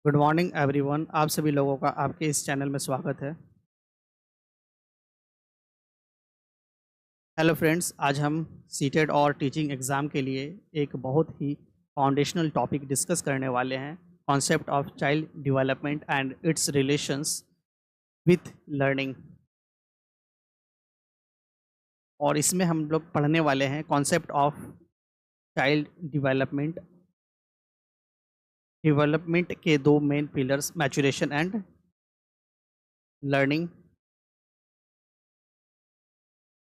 Good morning everyone. आप सभी लोगों का आपके इस चैनल में स्वागत है। हेलो फ्रेंड्स, आज हम सीटेट और टीचिंग एग्ज़ाम के लिए एक बहुत ही फाउंडेशनल टॉपिक डिस्कस करने वाले हैं, concept of child development and it's relations with learning. और इसमें हम लोग पढ़ने वाले हैं concept of child development. Development के दो main pillars maturation and learning,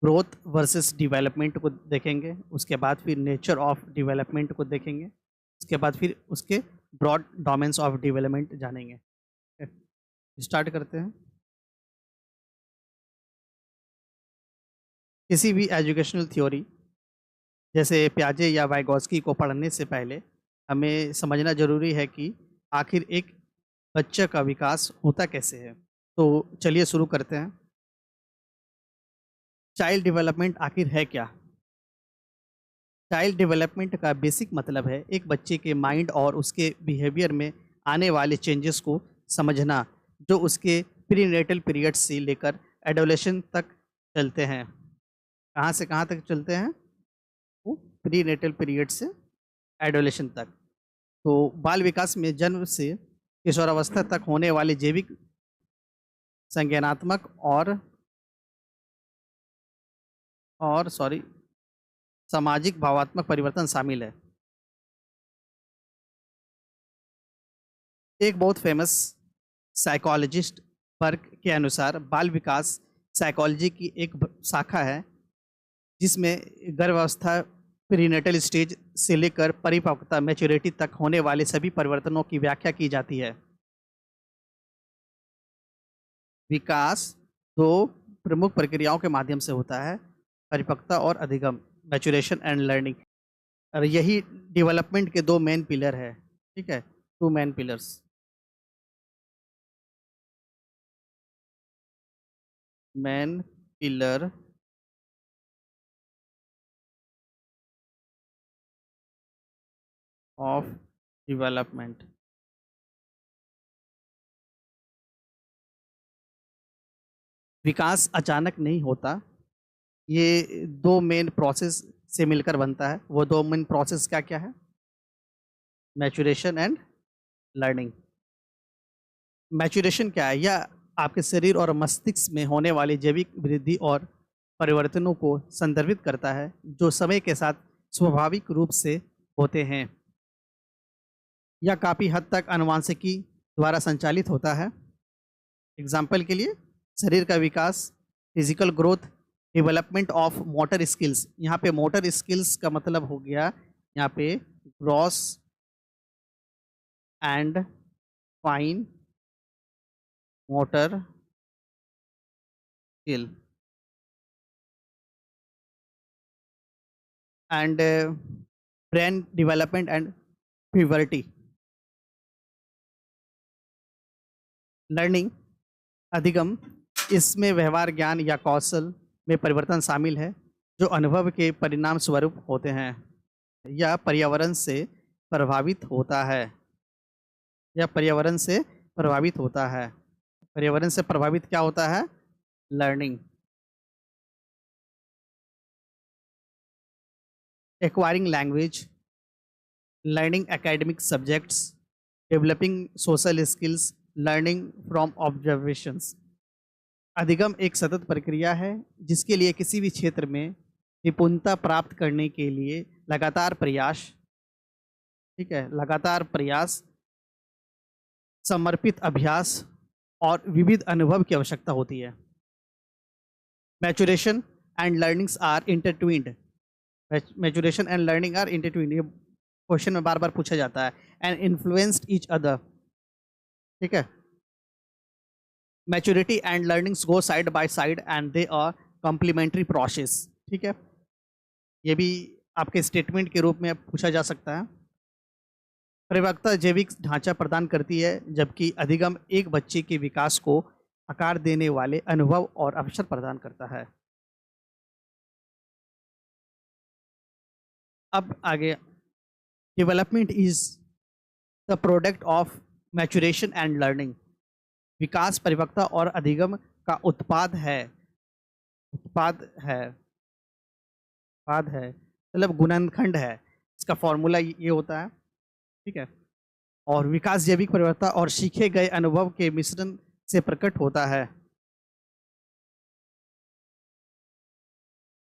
growth versus development को देखेंगे। उसके बाद फिर नेचर ऑफ डेवलपमेंट को देखेंगे। उसके बाद फिर उसके ब्रॉड डोमेन्स ऑफ डेवलपमेंट जानेंगे। स्टार्ट करते हैं। किसी भी एजुकेशनल थ्योरी जैसे प्याजे या वाइगॉस्की को पढ़ने से पहले हमें समझना ज़रूरी है कि आखिर एक बच्चे का विकास होता कैसे है। तो चलिए शुरू करते हैं। चाइल्ड डेवलपमेंट आखिर है क्या? चाइल्ड डेवलपमेंट का बेसिक मतलब है एक बच्चे के माइंड और उसके बिहेवियर में आने वाले चेंजेस को समझना, जो उसके प्रीनेटल पीरियड से लेकर एडोलेशन तक चलते हैं। कहाँ से कहाँ तक चलते हैं? वो प्रीनेटल पीरियड से एडोलेशन तक। तो बाल विकास में जन्म से किशोरावस्था तक होने वाले जैविक, संज्ञानात्मक और सामाजिक भावात्मक परिवर्तन शामिल है। एक बहुत फेमस साइकोलॉजिस्ट बर्क के अनुसार बाल विकास साइकोलॉजी की एक शाखा है जिसमें गर्भावस्था, प्रीनेटल स्टेज से लेकर परिपक्वता, मैच्योरिटी तक होने वाले सभी परिवर्तनों की व्याख्या की जाती है। विकास दो प्रमुख प्रक्रियाओं के माध्यम से होता है, परिपक्वता और अधिगम, मैच्योरेशन एंड लर्निंग। और यही डेवलपमेंट के दो मेन पिलर है। ठीक है, two main pillars. Main pillar of development. विकास अचानक नहीं होता, ये दो मेन प्रोसेस से मिलकर बनता है। वो दो मेन प्रोसेस क्या क्या है? Maturation and learning. मैच्योरेशन क्या है? यह आपके शरीर और मस्तिष्क में होने वाली जैविक वृद्धि और परिवर्तनों को संदर्भित करता है, जो समय के साथ स्वाभाविक रूप से होते हैं। यह काफ़ी हद तक आनुवंशिकी द्वारा संचालित होता है। एग्जाम्पल के लिए, शरीर का विकास, physical growth, development of motor skills. यहाँ पे मोटर स्किल्स का मतलब हो गया यहाँ पे gross and fine motor skill and brain development and puberty. Learning, अधिगम, इसमें व्यवहार ज्ञान या कौशल में परिवर्तन शामिल है जो अनुभव के परिणाम स्वरूप होते हैं। यह पर्यावरण से प्रभावित होता है। यह पर्यावरण से प्रभावित होता है। पर्यावरण से प्रभावित क्या होता है? Learning. Acquiring language, learning academic subjects, developing social skills, learning from observations. अधिगम एक सतत प्रक्रिया है जिसके लिए किसी भी क्षेत्र में निपुणता प्राप्त करने के लिए लगातार प्रयास, ठीक है, लगातार प्रयास, समर्पित अभ्यास और विविध अनुभव की आवश्यकता होती है। Maturation and learnings are intertwined. Maturation and learning are intertwined, ये क्वेश्चन में बार बार पूछा जाता है। And influenced each other. ठीक है, maturity and learnings go side by side and they are complementary process. ठीक है, ये भी आपके स्टेटमेंट के रूप में पूछा जा सकता है। परिपक्वता जैविक ढांचा प्रदान करती है, जबकि अधिगम एक बच्चे के विकास को आकार देने वाले अनुभव और अवसर प्रदान करता है। अब आगे, development is the product of maturation and learning. विकास परिपक्वता और अधिगम का उत्पाद है मतलब गुणनखंड है। इसका फॉर्मूला ये होता है, ठीक है। और विकास जैविक परिवर्तन और सीखे गए अनुभव के मिश्रण से प्रकट होता है।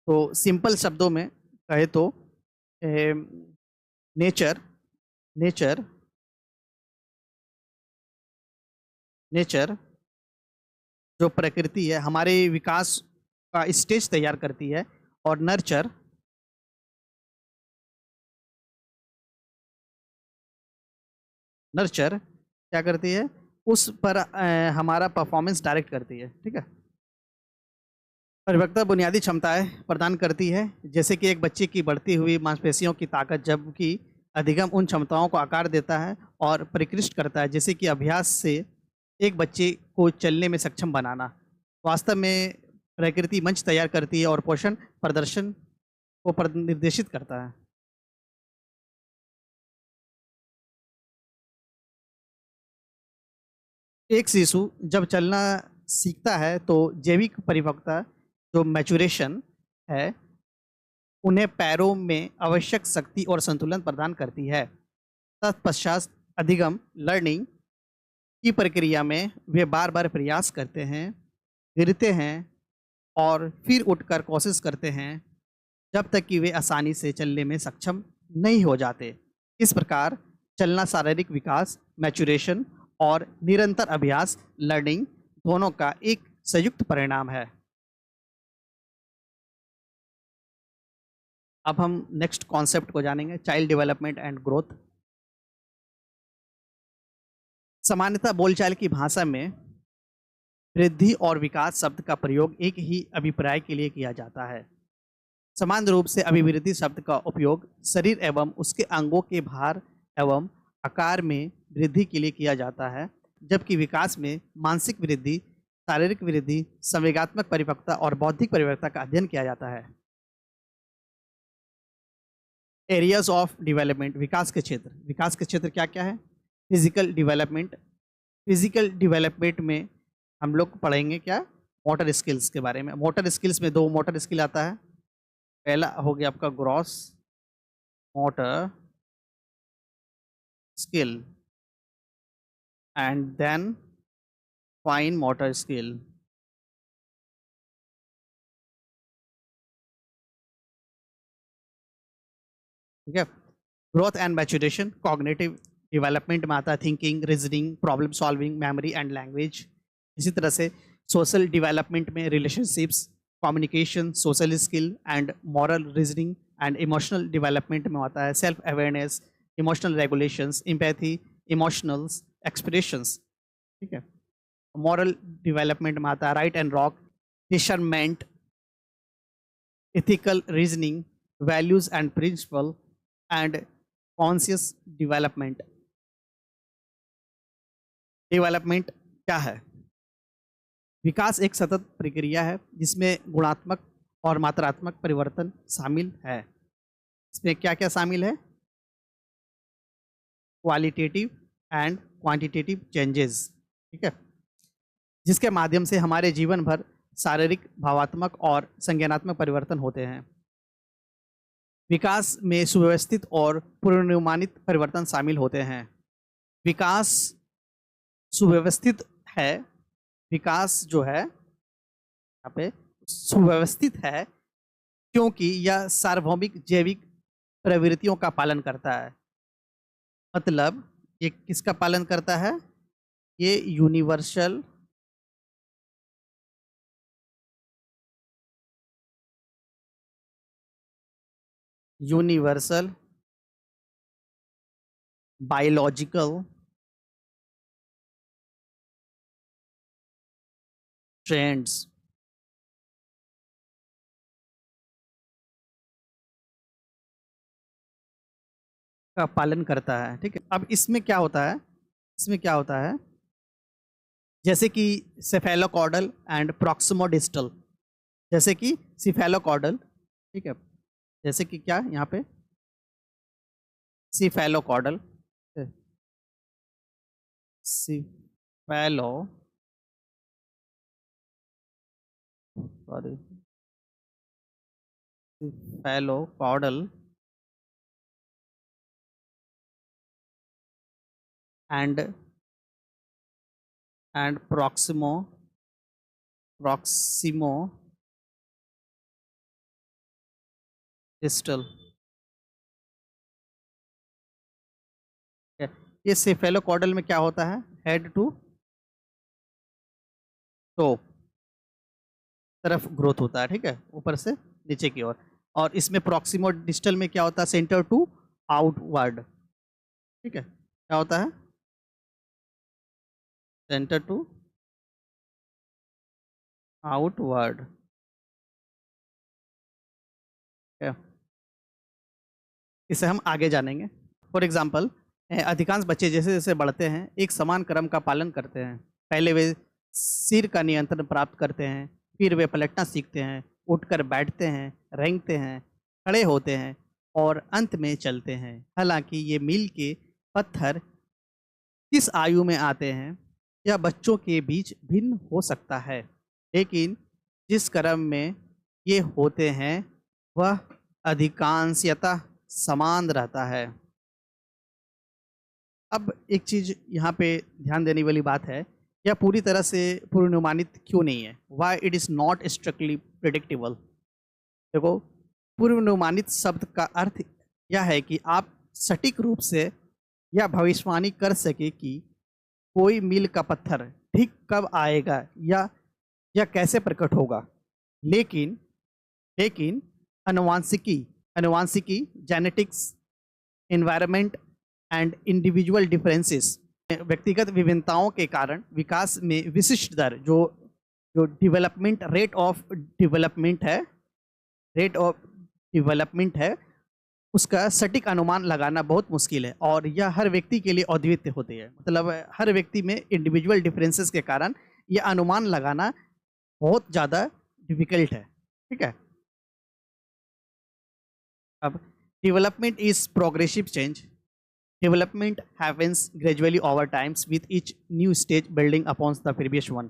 तो सिंपल शब्दों में कहे तो नेचर नेचर नेचर जो प्रकृति है हमारे विकास का स्टेज तैयार करती है, और नर्चर नर्चर क्या करती है, उस पर हमारा परफॉर्मेंस डायरेक्ट करती है, ठीक है। परिपक्वता बुनियादी क्षमताएं प्रदान करती है, जैसे कि एक बच्चे की बढ़ती हुई मांसपेशियों की ताकत, जबकि अधिगम उन क्षमताओं को आकार देता है और परिष्कृत करता है, जैसे कि अभ्यास से एक बच्चे को चलने में सक्षम बनाना। वास्तव में प्रकृति मंच तैयार करती है और पोषण प्रदर्शन को निर्देशित करता है। एक शिशु जब चलना सीखता है तो जैविक परिपक्वता जो मैचुरेशन है उन्हें पैरों में आवश्यक शक्ति और संतुलन प्रदान करती है। तत्पश्चात अधिगम लर्निंग की प्रक्रिया में वे बार बार प्रयास करते हैं, गिरते हैं और फिर उठकर कोशिश करते हैं जब तक कि वे आसानी से चलने में सक्षम नहीं हो जाते। इस प्रकार चलना शारीरिक विकास मैचुरेशन और निरंतर अभ्यास लर्निंग दोनों का एक संयुक्त परिणाम है। अब हम नेक्स्ट कॉन्सेप्ट को जानेंगे, चाइल्ड डेवलपमेंट एंड ग्रोथ। सामान्यतः बोलचाल की भाषा में वृद्धि और विकास शब्द का प्रयोग एक ही अभिप्राय के लिए किया जाता है। समान रूप से अभिवृद्धि शब्द का उपयोग शरीर एवं उसके अंगों के भार एवं आकार में वृद्धि के लिए किया जाता है, जबकि विकास में मानसिक वृद्धि, शारीरिक वृद्धि, संवेगात्मक परिपक्वता और बौद्धिक परिपक्वता का अध्ययन किया जाता है। एरियाज ऑफ डेवलपमेंट, विकास के क्षेत्र क्या क्या है? फिजिकल डेवलपमेंट में हम लोग पढ़ेंगे क्या, मोटर स्किल्स के बारे में। मोटर स्किल्स में दो मोटर स्किल आता है। पहला हो गया आपका gross motor skill and then fine motor skill. ठीक है। Growth and maturation cognitive development में आता है, thinking, reasoning, problem solving, memory and language. इसी तरह से सोशल डेवलपमेंट में relationships, communication, social skill and moral reasoning. And emotional development में आता है self awareness, emotional regulations, empathy, emotionals expressions. ठीक है। मॉरल डेवलपमेंट में आता है right and wrong, discernment, ethical reasoning, values and principle, and conscious development। Development क्या है? विकास एक सतत प्रक्रिया है जिसमें गुणात्मक और मात्रात्मक परिवर्तन शामिल है। इसमें क्या क्या शामिल है? Qualitative and quantitative changes. ठीक है, जिसके माध्यम से हमारे जीवन भर शारीरिक, भावात्मक और संज्ञानात्मक परिवर्तन होते हैं। विकास में सुव्यवस्थित और पूर्वानुमानित परिवर्तन शामिल होते हैं। विकास सुव्यवस्थित है, विकास जो है यहाँ पे सुव्यवस्थित है क्योंकि यह सार्वभौमिक जैविक प्रवृत्तियों का पालन करता है। मतलब ये किसका पालन करता है? ये यूनिवर्सल बायोलॉजिकल ट्रेंड्स का पालन करता है। ठीक है। अब इसमें क्या होता है? जैसे कि सेफेलोकॉर्डल एंड प्रॉक्सिमोडिस्टल, जैसे कि सिफेलोकॉर्डल, ठीक है, जैसे कि क्या यहाँ पे cephalocaudal, cephalo sorry cephalocaudal and proximodistal. ये सेफेलोकॉडल में क्या होता है? हेड टू टो तरफ ग्रोथ होता है, ठीक है, ऊपर से नीचे की ओर। और इसमें प्रॉक्सिमो डिस्टल में क्या होता है? सेंटर टू आउटवर्ड, ठीक है, क्या होता है? Centre to outward. इसे हम आगे जानेंगे। फॉर एग्जाम्पल, अधिकांश बच्चे जैसे जैसे बढ़ते हैं एक समान क्रम का पालन करते हैं। पहले वे सिर का नियंत्रण प्राप्त करते हैं, फिर वे पलटना सीखते हैं, उठकर बैठते हैं, रेंगते हैं, खड़े होते हैं और अंत में चलते हैं। हालांकि ये मील के पत्थर किस आयु में आते हैं यह बच्चों के बीच भिन्न हो सकता है, लेकिन जिस क्रम में ये होते हैं वह अधिकांशतः समान रहता है। अब एक चीज़ यहाँ पे ध्यान देने वाली बात है, यह पूरी तरह से पूर्वानुमानित क्यों नहीं है? Why it is not strictly predictable. देखो, पूर्वानुमानित शब्द का अर्थ यह है कि आप सटीक रूप से यह भविष्यवाणी कर सके कि कोई मील का पत्थर ठीक कब आएगा या कैसे प्रकट होगा। लेकिन लेकिन अनुवांशिकी genetics, environment and individual differences, व्यक्तिगत विभिन्नताओं के कारण विकास में विशिष्ट दर जो जो डेवलपमेंट रेट ऑफ डेवलपमेंट है उसका सटीक अनुमान लगाना बहुत मुश्किल है और यह हर व्यक्ति के लिए अद्वितीय होती है। मतलब हर व्यक्ति में इंडिविजुअल डिफरेंसेस के कारण यह अनुमान लगाना बहुत ज़्यादा डिफिकल्ट है, ठीक है। अब development is progressive change. Development happens gradually over times with each new stage building upon the previous one,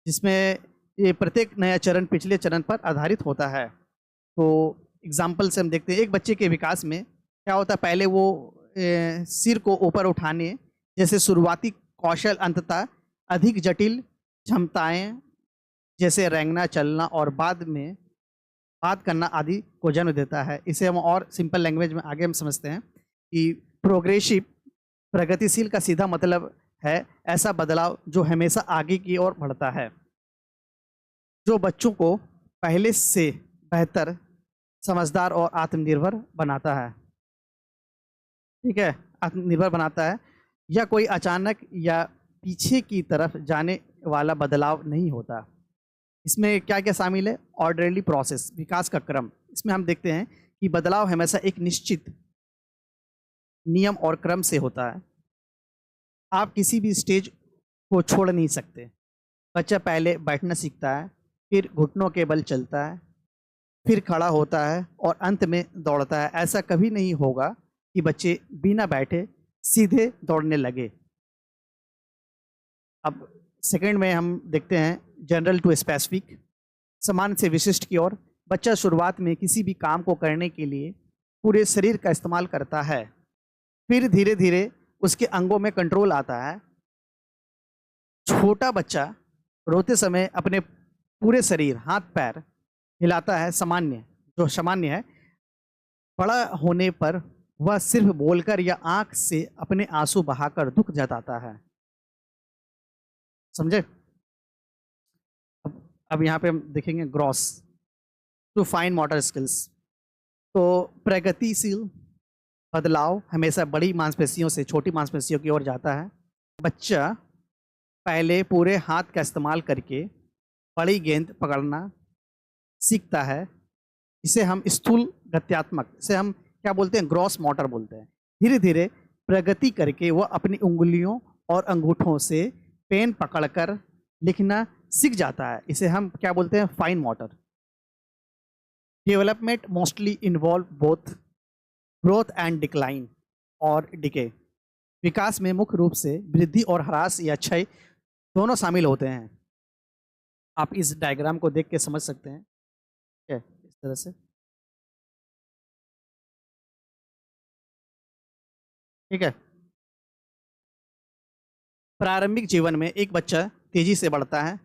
जिसमें ये प्रत्येक नया चरण पिछले चरण पर आधारित होता है। तो एग्जाम्पल से हम देखते हैं, एक बच्चे के विकास में क्या होता है, पहले वो सिर को ऊपर उठाने जैसे शुरुआती कौशल अंततः अधिक जटिल क्षमताएं जैसे रेंगना, चलना और बाद में बात करना आदि को जन्म देता है। इसे हम और सिंपल लैंग्वेज में आगे हम समझते हैं कि प्रोग्रेसिव, प्रगतिशील का सीधा मतलब है ऐसा बदलाव जो हमेशा आगे की ओर बढ़ता है, जो बच्चों को पहले से बेहतर, समझदार और आत्मनिर्भर बनाता है, ठीक है, आत्मनिर्भर बनाता है। यह कोई अचानक या पीछे की तरफ जाने वाला बदलाव नहीं होता। इसमें क्या क्या शामिल है? ऑर्डरली प्रोसेस, विकास का क्रम। इसमें हम देखते हैं कि बदलाव हमेशा एक निश्चित नियम और क्रम से होता है। आप किसी भी स्टेज को छोड़ नहीं सकते। बच्चा पहले बैठना सीखता है, फिर घुटनों के बल चलता है, फिर खड़ा होता है और अंत में दौड़ता है। ऐसा कभी नहीं होगा कि बच्चे बिना बैठे सीधे दौड़ने लगे। अब सेकंड में हम देखते हैं जनरल टू स्पेसिफिक, सामान्य से विशिष्ट की ओर। बच्चा शुरुआत में किसी भी काम को करने के लिए पूरे शरीर का इस्तेमाल करता है, फिर धीरे धीरे उसके अंगों में कंट्रोल आता है। छोटा बच्चा रोते समय अपने पूरे शरीर, हाथ पैर हिलाता है, सामान्य है। बड़ा होने पर वह सिर्फ बोलकर या आंख से अपने आंसू बहाकर दुख जताता है। समझे? अब यहाँ पे हम देखेंगे gross to fine motor skills. तो प्रगतिशील बदलाव हमेशा बड़ी मांसपेशियों से छोटी मांसपेशियों की ओर जाता है। बच्चा पहले पूरे हाथ का इस्तेमाल करके बड़ी गेंद पकड़ना सीखता है। इसे हम स्थूल गत्यात्मक, इसे हम क्या बोलते हैं? ग्रॉस मोटर बोलते हैं। धीरे धीरे प्रगति करके वह अपनी उंगलियों और अंगूठों से पेन पकड़कर लिखना सीख जाता है। इसे हम क्या बोलते हैं? Fine motor. Development mostly involve both growth and decline और डिके। विकास में मुख्य रूप से वृद्धि और ह्रास या क्षय दोनों शामिल होते हैं। आप इस डायग्राम को देख के समझ सकते हैं, ठीक है, इस तरह से, ठीक है। प्रारंभिक जीवन में एक बच्चा तेजी से बढ़ता है,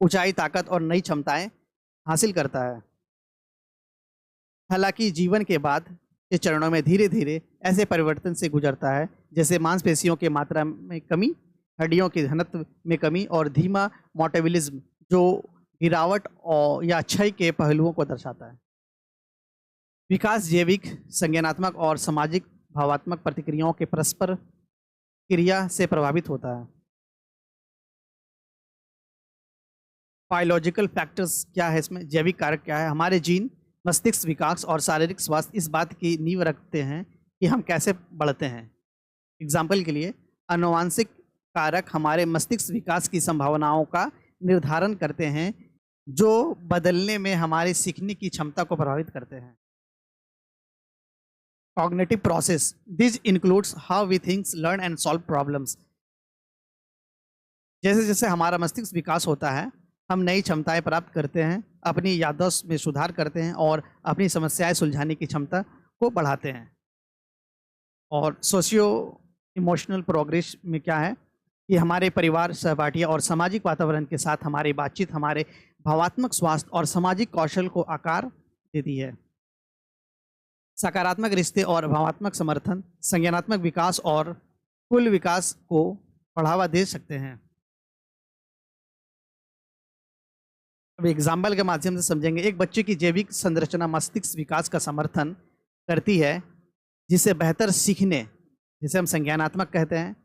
ऊंचाई, ताकत और नई क्षमताएं हासिल करता है। हालांकि जीवन के बाद के चरणों में धीरे धीरे ऐसे परिवर्तन से गुजरता है जैसे मांसपेशियों की मात्रा में कमी, हड्डियों के घनत्व में कमी और धीमा मोटेबिलिज्म, जो गिरावट और या क्षय के पहलुओं को दर्शाता है। विकास जैविक, संज्ञानात्मक और सामाजिक भावात्मक प्रतिक्रियाओं के परस्पर क्रिया से प्रभावित होता है। बायोलॉजिकल फैक्टर्स क्या है इसमें, जैविक कारक क्या है? हमारे जीन, मस्तिष्क विकास और शारीरिक स्वास्थ्य इस बात की नींव रखते हैं कि हम कैसे बढ़ते हैं। एग्जाम्पल के लिए, आनुवांशिक कारक हमारे मस्तिष्क विकास की संभावनाओं का निर्धारण करते हैं, जो बदलने में हमारे सीखने की क्षमता को प्रभावित करते हैं। Cognitive process, this includes how we think, learn and solve problems. जैसे जैसे हमारा मस्तिष्क विकास होता है, हम नई क्षमताएं प्राप्त करते हैं, अपनी याददाश्त में सुधार करते हैं और अपनी समस्याएं सुलझाने की क्षमता को बढ़ाते हैं। और सोशियो इमोशनल प्रोग्रेस में क्या है कि हमारे परिवार, सहपाठियों और सामाजिक वातावरण के साथ हमारी बातचीत हमारे भावात्मक स्वास्थ्य और सामाजिक कौशल को आकार देती है। सकारात्मक रिश्ते और भावात्मक समर्थन संज्ञानात्मक विकास और कुल विकास को बढ़ावा दे सकते हैं। अब एग्जाम्पल के माध्यम से समझेंगे। एक बच्चे की जैविक संरचना मस्तिष्क विकास का समर्थन करती है, जिसे बेहतर सीखने, जिसे हम संज्ञानात्मक कहते हैं,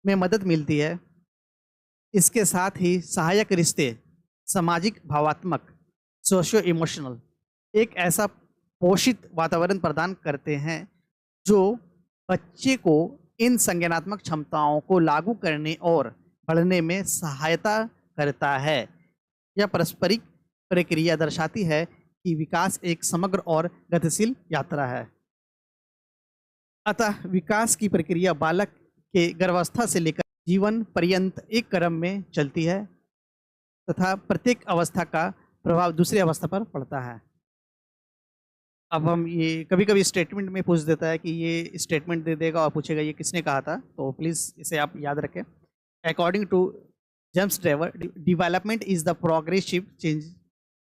में मदद मिलती है। इसके साथ ही सहायक रिश्ते सामाजिक भावात्मक सोशियो इमोशनल एक ऐसा पोषित वातावरण प्रदान करते हैं जो बच्चे को इन संज्ञानात्मक क्षमताओं को लागू करने और बढ़ने में सहायता करता है। यह पारस्परिक प्रक्रिया दर्शाती है कि विकास एक समग्र और गतिशील यात्रा है। अतः विकास की प्रक्रिया बालक के गर्भावस्था से लेकर जीवन पर्यंत एक क्रम में चलती है तथा प्रत्येक अवस्था का प्रभाव दूसरी अवस्था पर पड़ता है। अब हम ये कभी कभी स्टेटमेंट में पूछ देता है कि ये स्टेटमेंट दे देगा और पूछेगा ये किसने कहा था, तो प्लीज़ इसे आप याद रखें। According to James Drever, development is the progressive change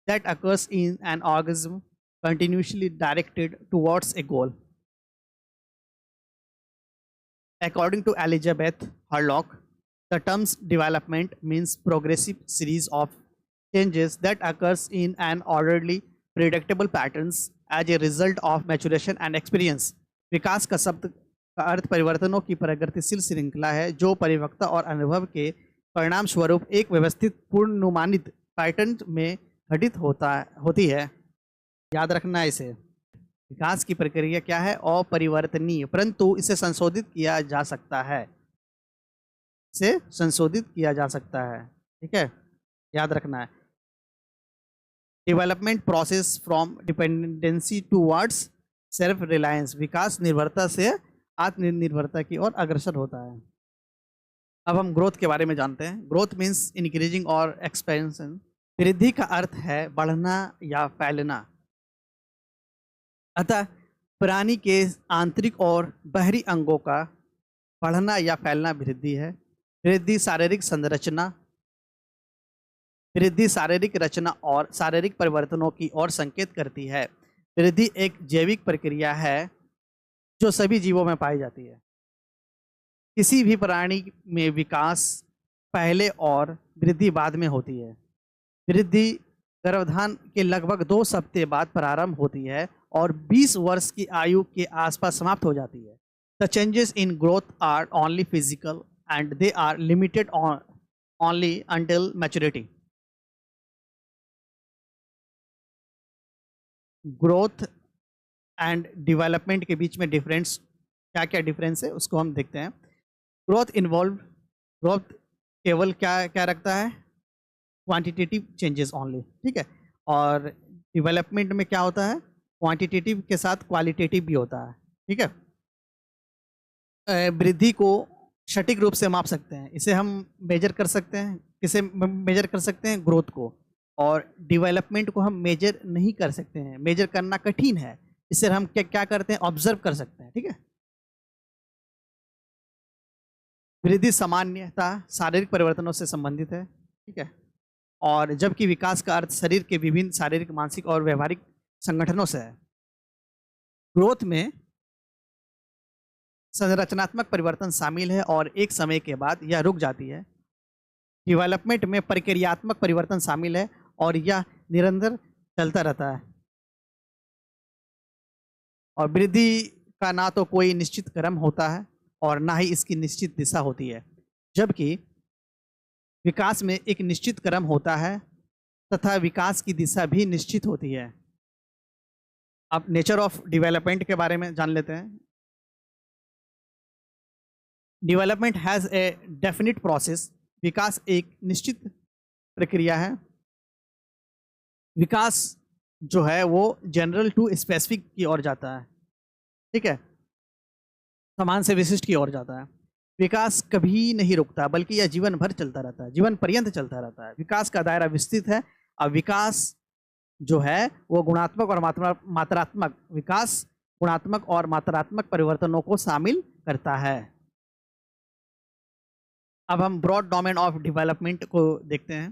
that occurs in an organism continuously directed towards a goal. According to Elizabeth Hurlock, the term development means progressive series of changes that occurs in an orderly, predictable patterns as a result of maturation and experience. विकास का शब्द का अर्थ परिवर्तनों की प्रगतिशील श्रृंखला है जो परिपक्वता और अनुभव के परिणाम स्वरूप एक व्यवस्थित पूर्वानुमानित पैटर्न में घटित होती है। याद रखना है इसे। विकास की प्रक्रिया क्या है? अपरिवर्तनीय, परंतु इसे संशोधित किया जा सकता है। इसे संशोधित किया जा सकता है, ठीक है, याद रखना है। Development process from dependency towards self reliance, विकास निर्भरता से आत्मनिर्भरता की ओर अग्रसर होता है। अब हम ग्रोथ के बारे में जानते हैं। ग्रोथ मीन्स इंक्रीजिंग और एक्सपेंशन। वृद्धि का अर्थ है बढ़ना या फैलना। अतः प्राणी के आंतरिक और बाहरी अंगों का बढ़ना या फैलना वृद्धि है। वृद्धि शारीरिक रचना और शारीरिक परिवर्तनों की ओर संकेत करती है। वृद्धि एक जैविक प्रक्रिया है जो सभी जीवों में पाई जाती है। किसी भी प्राणी में विकास पहले और वृद्धि बाद में होती है। वृद्धि गर्भाधान के लगभग 2 सप्ताह बाद प्रारंभ होती है और 20 वर्ष की आयु के आसपास समाप्त हो जाती है। The changes in growth are only physical and they are limited only until maturity. Growth and development के बीच में डिफरेंस क्या क्या डिफरेंस है उसको हम देखते हैं। ग्रोथ केवल क्या क्या रखता है? क्वांटिटेटिव चेंजेस ओनली, ठीक है। और डेवलपमेंट में क्या होता है? क्वांटिटेटिव के साथ क्वालिटेटिव भी होता है, ठीक है। वृद्धि को सटीक रूप से माप सकते हैं। इसे हम मेजर कर सकते हैं, किसे मेजर कर सकते हैं? ग्रोथ को। और डेवलपमेंट को हम मेजर नहीं कर सकते हैं, मेजर करना कठिन है। इसे हम क्या क्या करते हैं? ऑब्जर्व कर सकते हैं। ठीक है। वृद्धि सामान्यतः शारीरिक परिवर्तनों से संबंधित है। ठीक है। और जबकि विकास का अर्थ शरीर के विभिन्न शारीरिक, मानसिक और व्यवहारिक संगठनों से है। ग्रोथ में संरचनात्मक परिवर्तन शामिल है और एक समय के बाद यह रुक जाती है। डेवलपमेंट में प्रक्रियात्मक परिवर्तन शामिल है और यह निरंतर चलता रहता है। और वृद्धि का ना तो कोई निश्चित क्रम होता है और ना ही इसकी निश्चित दिशा होती है, जबकि विकास में एक निश्चित क्रम होता है तथा विकास की दिशा भी निश्चित होती है। अब नेचर ऑफ डेवलपमेंट के बारे में जान लेते हैं। Development has a definite process. विकास एक निश्चित प्रक्रिया है। विकास जो है वो जनरल टू स्पेसिफिक की ओर जाता है। ठीक है। समान से विशिष्ट की ओर जाता है। विकास कभी नहीं रुकता, बल्कि यह जीवन भर चलता रहता है, जीवन पर्यंत चलता रहता है। विकास का दायरा विस्तृत है। अब विकास जो है वो गुणात्मक और मात्रात्मक विकास गुणात्मक और मात्रात्मक परिवर्तनों को शामिल करता है। अब हम ब्रॉड डोमेन ऑफ डेवलपमेंट को देखते हैं।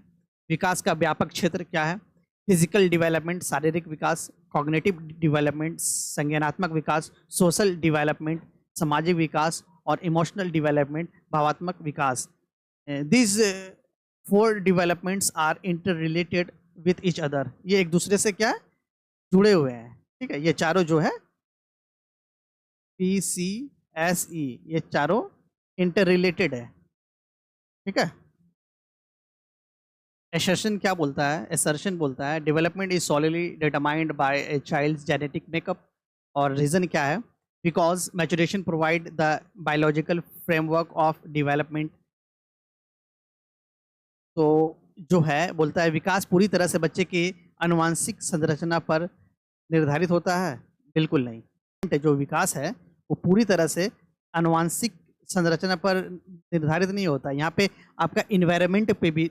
विकास का व्यापक क्षेत्र क्या है? फिजिकल डेवलपमेंट शारीरिक विकास, कॉग्निटिव डेवलपमेंट संज्ञानात्मक विकास, सोशल डेवलपमेंट सामाजिक विकास और इमोशनल डेवलपमेंट भावात्मक विकास। This four developments are interrelated with each other. ये एक दूसरे से क्या है? जुड़े हुए हैं। ठीक है। ये चारों जो है PCSE, ये चारों इंटर रिलेटेड है। ठीक है। एसर्शन क्या बोलता है? एसर्शन बोलता है development is solidly determined by a child's genetic makeup. और रीजन क्या है? Because maturation provide the biological framework of development. तो जो है बोलता है विकास पूरी तरह से बच्चे की अनुवांशिक संरचना पर निर्धारित होता है? बिल्कुल नहीं। जो विकास है वो पूरी तरह से अनुवांशिक संरचना पर निर्धारित नहीं होता। यहाँ पे आपका इन्वायरमेंट पे भी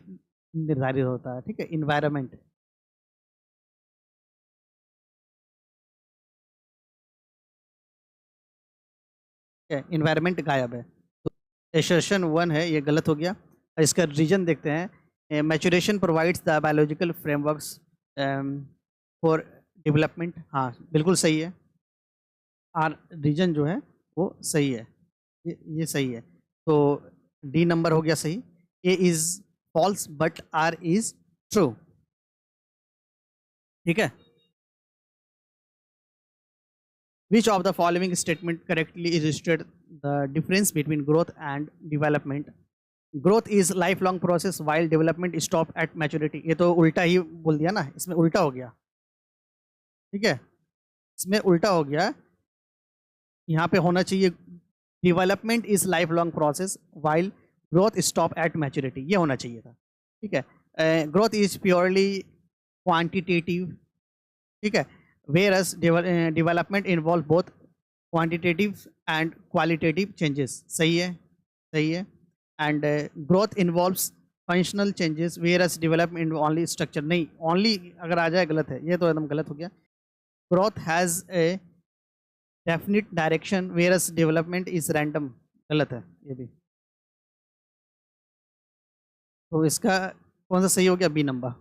निर्धारित होता है। ठीक है। इन्वायरमेंट, इन्वायरमेंट गायब है। तो एसर्शन 1 है, ये गलत हो गया। इसका रीजन देखते हैं। Maturation provides the biological frameworks for development. हाँ बिल्कुल सही है। आर रीजन जो है वो सही है। ये सही है। तो डी नंबर हो गया सही। A is false but R is true. ठीक है। Which of the following statement correctly illustrate the difference between growth and development? Growth is life long process while development stop at maturity. ये तो उल्टा ही बोल दिया ना, इसमें उल्टा हो गया। ठीक है। इसमें उल्टा हो गया। यहाँ पे होना चाहिए development is life long process while growth stop at maturity, ये होना चाहिए था। ठीक है। Growth is purely quantitative. ठीक है। Whereas development involve both quantitative and qualitative changes. सही है, सही है। And growth involves functional changes whereas development only structure. नहीं, ओनली अगर आ जाए गलत है, ये तो एकदम गलत हो गया। Growth has a definite direction whereas development is random. गलत है ये भी। तो इसका कौन सा सही हो गया? B number.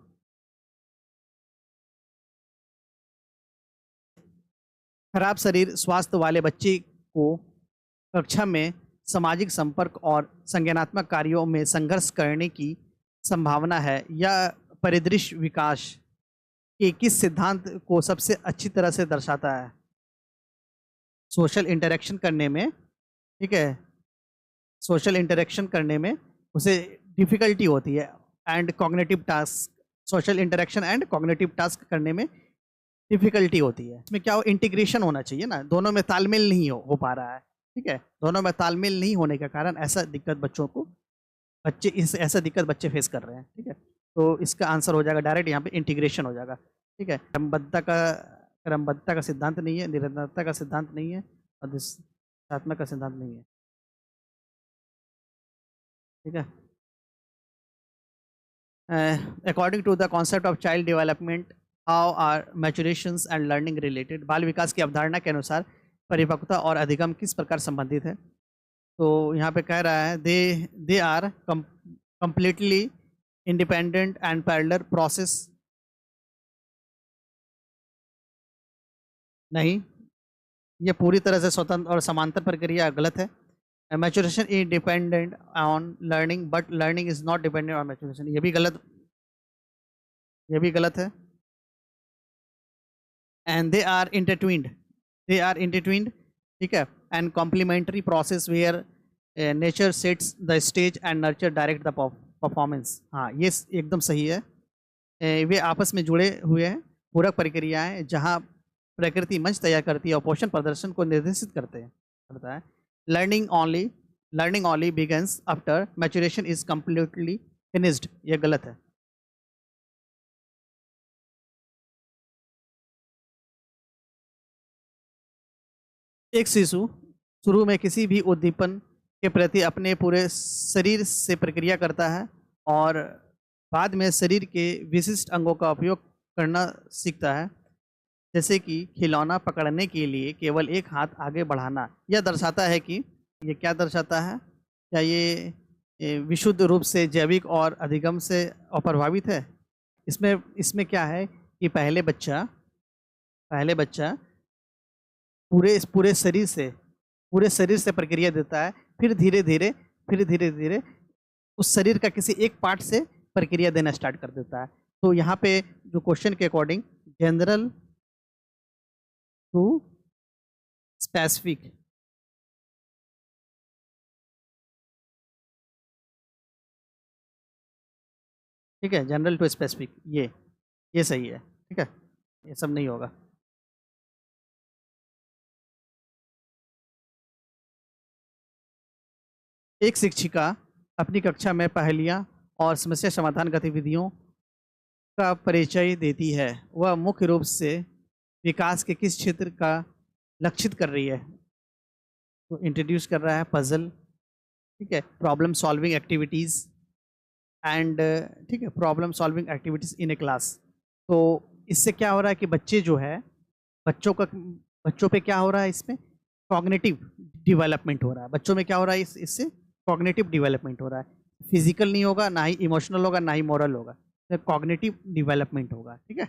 खराब शरीर स्वास्थ्य वाले बच्चे को कक्षा में सामाजिक संपर्क और संज्ञानात्मक कार्यों में संघर्ष करने की संभावना है। यह परिदृश्य विकास के किस सिद्धांत को सबसे अच्छी तरह से दर्शाता है? सोशल इंटरेक्शन करने में। ठीक है। सोशल इंटरेक्शन करने में उसे डिफ़िकल्टी होती है। And cognitive task, social interaction and cognitive task करने में डिफ़िकल्टी होती है। इसमें क्या हो, इंटीग्रेशन होना चाहिए ना, दोनों में तालमेल नहीं हो पा रहा है। ठीक है। दोनों में तालमेल नहीं होने के कारण ऐसा दिक्कत ऐसा दिक्कत बच्चे फेस कर रहे हैं। ठीक है। तो इसका आंसर हो जाएगा डायरेक्ट यहाँ पे इंटीग्रेशन हो जाएगा। ठीक है। क्रमबद्धता का सिद्धांत नहीं है, निरंतरता का सिद्धांत नहीं है और दिशात्मक का सिद्धांत नहीं है। ठीक है। According to the concept of child development, how are maturations and learning related. बाल विकास की अवधारणा के अनुसार परिपक्वता और अधिगम किस प्रकार संबंधित है। तो यहाँ पे कह रहा है they are completely independent and parallel process. नहीं, ये पूरी तरह से स्वतंत्र और समांतर प्रक्रिया गलत है। Maturation is dependent on learning but learning is not dependent on maturation, ये भी गलत, ये भी गलत है। एंड दे आर इंटरट्विन्ड, ठीक है, and complementary process where nature sets the stage and nurture direct the performance. हाँ, ये एकदम सही है। वे आपस में जुड़े हुए हैं, पूरक प्रक्रियाएं जहाँ प्रकृति मंच तैयार करती है और पोषण प्रदर्शन को निर्देशित करता है। Learning only begins after maturation is completely finished, ये गलत है। एक शिशु शुरू में किसी भी उद्दीपन के प्रति अपने पूरे शरीर से प्रक्रिया करता है और बाद में शरीर के विशिष्ट अंगों का उपयोग करना सीखता है, जैसे कि खिलौना पकड़ने के लिए केवल एक हाथ आगे बढ़ाना। यह दर्शाता है कि, ये क्या दर्शाता है, क्या ये विशुद्ध रूप से जैविक और अधिगम से अप्रभावित है। इसमें क्या है कि पहले बच्चा पूरे शरीर से प्रक्रिया देता है, फिर धीरे धीरे उस शरीर का किसी एक पार्ट से प्रक्रिया देना स्टार्ट कर देता है। तो यहाँ पे जो क्वेश्चन के अकॉर्डिंग जनरल टू स्पेसिफिक, ठीक है, जनरल टू स्पेसिफिक, ये सही है। ठीक है, ये सब नहीं होगा। एक शिक्षिका अपनी कक्षा में पहेलियाँ और समस्या समाधान गतिविधियों का परिचय देती है। वह मुख्य रूप से विकास के किस क्षेत्र का लक्षित कर रही है। तो इंट्रोड्यूस कर रहा है पजल, ठीक है, प्रॉब्लम सॉल्विंग एक्टिविटीज़ एंड, ठीक है, प्रॉब्लम सॉल्विंग एक्टिविटीज़ इन ए क्लास। तो इससे क्या हो रहा है कि बच्चे जो है, बच्चों पे क्या हो रहा है, इसमें कॉग्निटिव डेवलपमेंट हो रहा है। बच्चों में क्या हो रहा है, इससे कॉग्निटिव डेवलपमेंट हो रहा है। फिजिकल नहीं होगा, ना ही इमोशनल होगा, ना ही मॉरल होगा, तो कॉग्निटिव डेवलपमेंट होगा। ठीक है,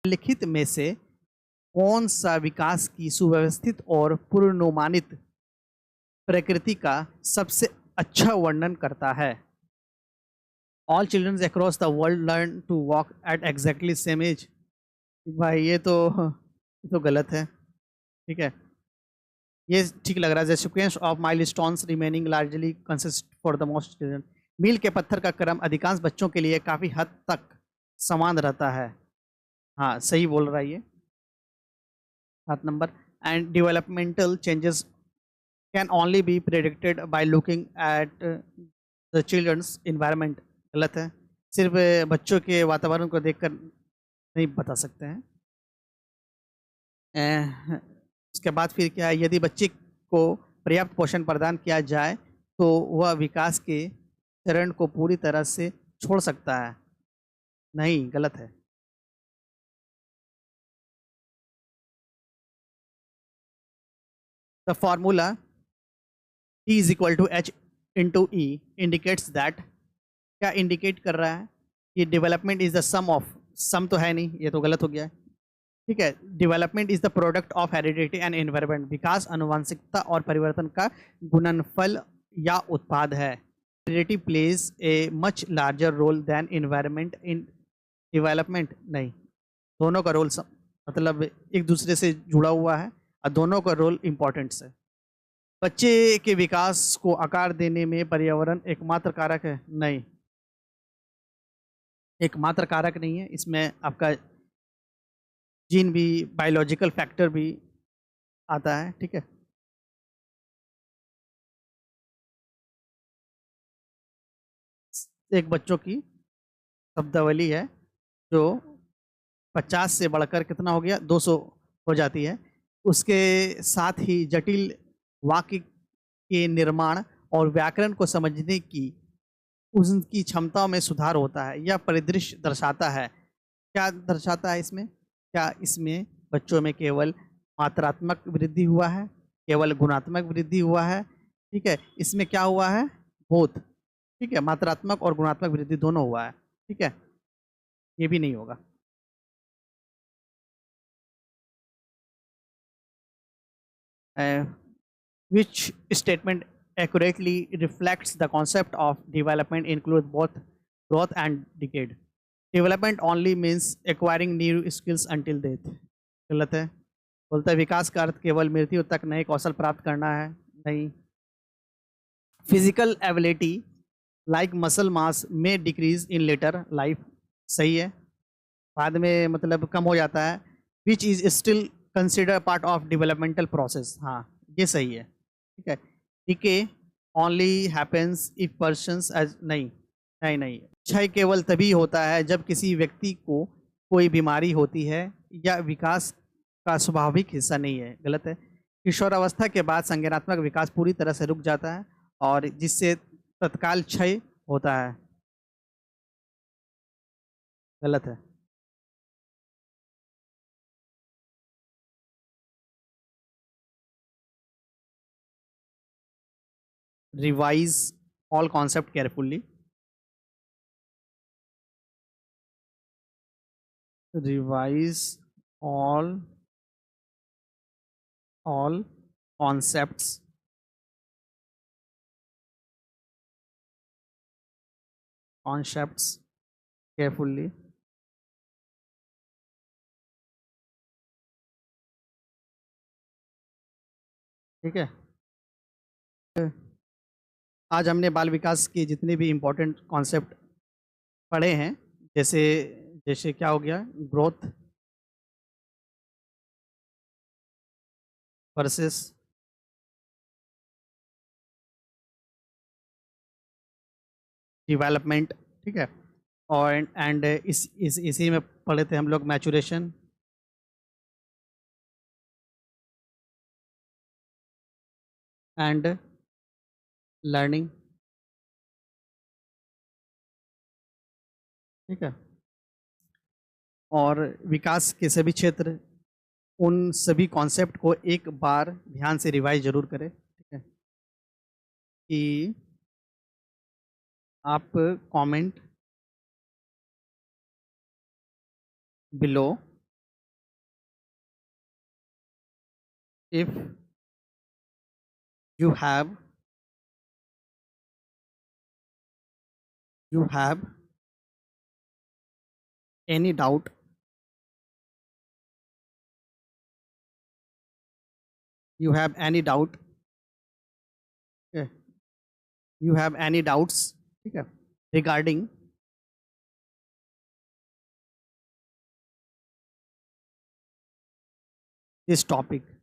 लिखित में से कौन सा विकास की सुव्यवस्थित और पूर्वानुमानित प्रकृति का सबसे अच्छा वर्णन करता है। All childrens across the world learn to walk at exactly same age. भाई ये तो गलत है। ठीक है, ये ठीक लग रहा है। The sequence of milestones remaining largely consist for the most children. मील के पत्थर का क्रम अधिकांश बच्चों के लिए काफ़ी हद तक समान रहता है। हाँ, सही बोल रहा है ये। 7 number, and developmental changes can only be predicted by looking at the children's environment. गलत है, सिर्फ बच्चों के वातावरण को देखकर नहीं बता सकते हैं। उसके बाद फिर क्या है, यदि बच्चे को पर्याप्त पोषण प्रदान किया जाए तो वह विकास के चरण को पूरी तरह से छोड़ सकता है। नहीं, गलत है। The formula T is equal to H into E indicates that, क्या इंडिकेट कर रहा है कि development is the sum of, sum तो है नहीं, ये तो गलत हो गया है। ठीक है, development is the product of heredity and environment. विकास आनुवंशिकता और परिवर्तन का गुणनफल या उत्पाद है। Heredity plays a much larger role than environment in development. नहीं, दोनों का रोल मतलब एक दूसरे से जुड़ा हुआ है और दोनों का रोल इम्पोर्टेंट है। बच्चे के विकास को आकार देने में पर्यावरण एकमात्र कारक है। नहीं, एकमात्र कारक नहीं है, इसमें आपका जीन भी, बायोलॉजिकल फैक्टर भी आता है। ठीक है, एक बच्चों की शब्दावली है जो 50 से बढ़कर कितना हो गया, 200 हो जाती है। उसके साथ ही जटिल वाक्य के निर्माण और व्याकरण को समझने की उनकी क्षमताओं में सुधार होता है। यह परिदृश्य दर्शाता है, क्या दर्शाता है इसमें? क्या इसमें बच्चों में केवल मात्रात्मक वृद्धि हुआ है, केवल गुणात्मक वृद्धि हुआ है? ठीक है, इसमें क्या हुआ है? बोथ। ठीक है, मात्रात्मक और गुणात्मक वृद्धि दोनों हुआ है। ठीक है, ये भी नहीं होगा। Which statement accurately reflects the concept of development include both growth and decay? Development only means acquiring new skills until death. गलत है। बोलता है विकास का अर्थ केवल मृत्यु तक नए कौशल प्राप्त करना है, नहीं। Physical ability like muscle mass में डिक्रीज इन लेटर लाइफ, सही है, बाद में मतलब कम हो जाता है। Which is still consider part of developmental process, हाँ ये सही है। ठीक है, decay only happens if person's age, नहीं नहीं नहीं, क्षय केवल तभी होता है जब किसी व्यक्ति को कोई बीमारी होती है या विकास का स्वाभाविक हिस्सा नहीं है, गलत है। किशोरावस्था के बाद संज्ञानात्मक विकास पूरी तरह से रुक जाता है और जिससे तत्काल क्षय होता है, गलत है। Revise all concept carefully. Revise all concepts carefully. ठीक है, आज हमने बाल विकास के जितने भी इम्पोर्टेंट कॉन्सेप्ट पढ़े हैं, जैसे जैसे क्या हो गया, ग्रोथ वर्सेस डेवलपमेंट, ठीक है, और एंड इसी में पढ़े थे हम लोग मैचुरेशन एंड लर्निंग। ठीक है, और विकास के सभी क्षेत्र, उन सभी कॉन्सेप्ट को एक बार ध्यान से रिवाइज जरूर करें। ठीक है, कि आप comment below if you have any doubt, you have any doubt, okay, you have any doubts, ठीक है, regarding this topic,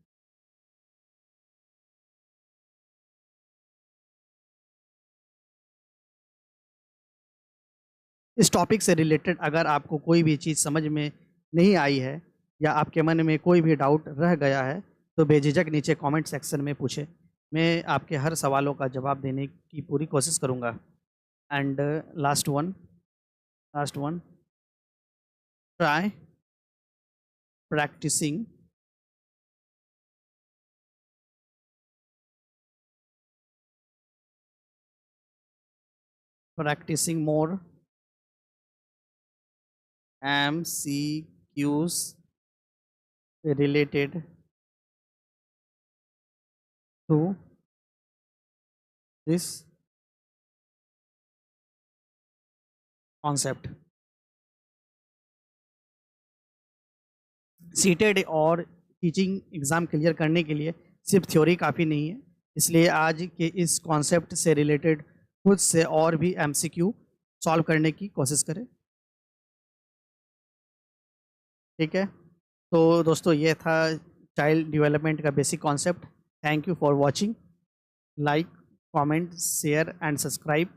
इस टॉपिक से रिलेटेड अगर आपको कोई भी चीज़ समझ में नहीं आई है या आपके मन में कोई भी डाउट रह गया है तो बेझिझक नीचे कमेंट सेक्शन में पूछें, मैं आपके हर सवालों का जवाब देने की पूरी कोशिश करूँगा। And last one, try practicing more MCQs related to this concept. CTET और टीचिंग एग्ज़ाम क्लियर करने के लिए सिर्फ थ्योरी काफ़ी नहीं है, इसलिए आज के इस कॉन्सेप्ट से रिलेटेड खुद से और भी MCQ सॉल्व करने की कोशिश करें। ठीक है, तो दोस्तों ये था चाइल्ड डेवलपमेंट का basic concept. Thank you for watching, like comment share and subscribe.